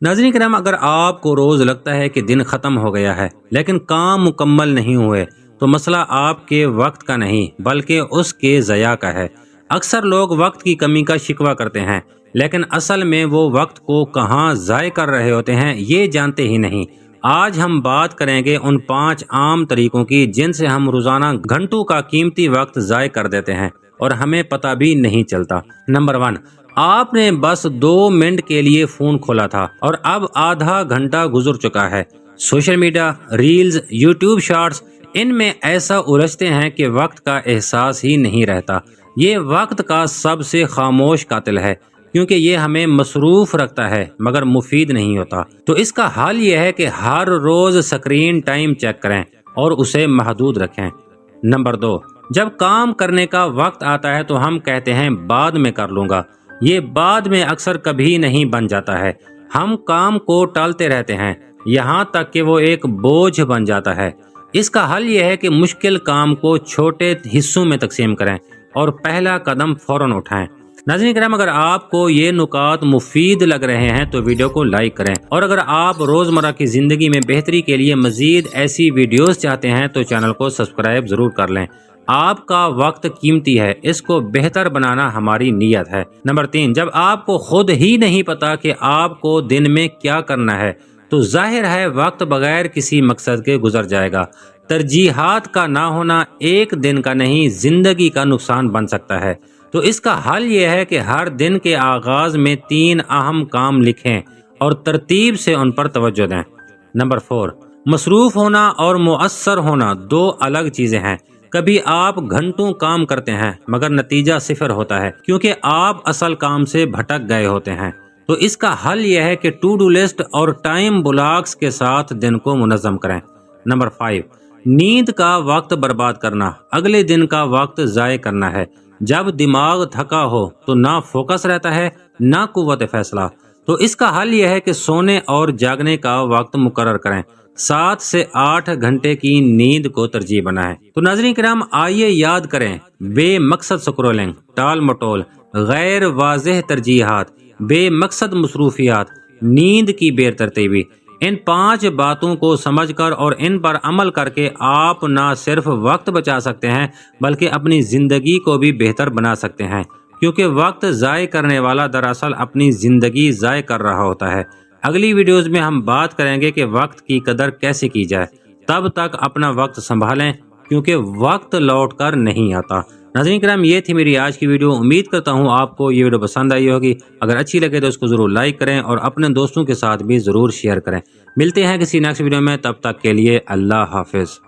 ناظرین کرام، اگر آپ کو روز لگتا ہے کہ دن ختم ہو گیا ہے لیکن کام مکمل نہیں ہوئے تو مسئلہ آپ کے وقت کا نہیں بلکہ اس کے ضیاع کا ہے۔ اکثر لوگ وقت کی کمی کا شکوہ کرتے ہیں لیکن اصل میں وہ وقت کو کہاں ضائع کر رہے ہوتے ہیں یہ جانتے ہی نہیں۔ آج ہم بات کریں گے ان 5 عام طریقوں کی جن سے ہم روزانہ گھنٹوں کا قیمتی وقت ضائع کر دیتے ہیں اور ہمیں پتہ بھی نہیں چلتا۔ نمبر 1، آپ نے بس 2 منٹ کے لیے فون کھولا تھا اور اب آدھا گھنٹہ گزر چکا ہے۔ Social media, reels, YouTube shorts, ان میں ایسا الجھتے ہیں کہ وقت کا احساس ہی نہیں رہتا۔ یہ وقت کا سب سے خاموش قاتل ہے کیونکہ یہ ہمیں مصروف رکھتا ہے مگر مفید نہیں ہوتا۔ تو اس کا حل یہ ہے کہ ہر روز اسکرین ٹائم چیک کریں اور اسے محدود رکھیں۔ نمبر 2، جب کام کرنے کا وقت آتا ہے تو ہم کہتے ہیں بعد میں کر لوں گا۔ یہ بعد میں اکثر کبھی نہیں بن جاتا ہے۔ ہم کام کو ٹالتے رہتے ہیں یہاں تک کہ وہ ایک بوجھ بن جاتا ہے۔ اس کا حل یہ ہے کہ مشکل کام کو چھوٹے حصوں میں تقسیم کریں اور پہلا قدم فوراً اٹھائیں۔ ناظرین کرام، اگر آپ کو یہ نکات مفید لگ رہے ہیں تو ویڈیو کو لائک کریں، اور اگر آپ روزمرہ کی زندگی میں بہتری کے لیے مزید ایسی ویڈیوز چاہتے ہیں تو چینل کو سبسکرائب ضرور کر لیں۔ آپ کا وقت قیمتی ہے، اس کو بہتر بنانا ہماری نیت ہے۔ نمبر 3، جب آپ کو خود ہی نہیں پتا کہ آپ کو دن میں کیا کرنا ہے تو ظاہر ہے وقت بغیر کسی مقصد کے گزر جائے گا۔ ترجیحات کا نہ ہونا ایک دن کا نہیں زندگی کا نقصان بن سکتا ہے۔ تو اس کا حل یہ ہے کہ ہر دن کے آغاز میں 3 اہم کام لکھیں اور ترتیب سے ان پر توجہ دیں۔ نمبر 4، مصروف ہونا اور مؤثر ہونا 2 الگ چیزیں ہیں۔ کبھی آپ گھنٹوں کام کرتے ہیں مگر نتیجہ 0 ہوتا ہے کیونکہ آپ اصل کام سے بھٹک گئے ہوتے ہیں۔ تو اس کا حل یہ ہے کہ ٹو ڈو لسٹ اور ٹائم بلاکس کے ساتھ دن کو منظم کریں۔ نمبر 5، نیند کا وقت برباد کرنا اگلے دن کا وقت ضائع کرنا ہے۔ جب دماغ تھکا ہو تو نہ فوکس رہتا ہے نہ قوت فیصلہ۔ تو اس کا حل یہ ہے کہ سونے اور جاگنے کا وقت مقرر کریں۔ 7 سے 8 گھنٹے کی نیند کو ترجیح بنائیں۔ تو ناظرین کرام، آئیے یاد کریں، بے مقصد سکرولنگ، ٹال مٹول، غیر واضح ترجیحات، بے مقصد مصروفیات، نیند کی بے ترتیبی، ان 5 باتوں کو سمجھ کر اور ان پر عمل کر کے آپ نہ صرف وقت بچا سکتے ہیں بلکہ اپنی زندگی کو بھی بہتر بنا سکتے ہیں، کیونکہ وقت ضائع کرنے والا دراصل اپنی زندگی ضائع کر رہا ہوتا ہے۔ اگلی ویڈیوز میں ہم بات کریں گے کہ وقت کی قدر کیسے کی جائے۔ تب تک اپنا وقت سنبھالیں کیونکہ وقت لوٹ کر نہیں آتا۔ ناظرین کرام، یہ تھی میری آج کی ویڈیو۔ امید کرتا ہوں آپ کو یہ ویڈیو پسند آئی ہوگی۔ اگر اچھی لگے تو اس کو ضرور لائک کریں اور اپنے دوستوں کے ساتھ بھی ضرور شیئر کریں۔ ملتے ہیں کسی نیکسٹ ویڈیو میں، تب تک کے لیے اللہ حافظ۔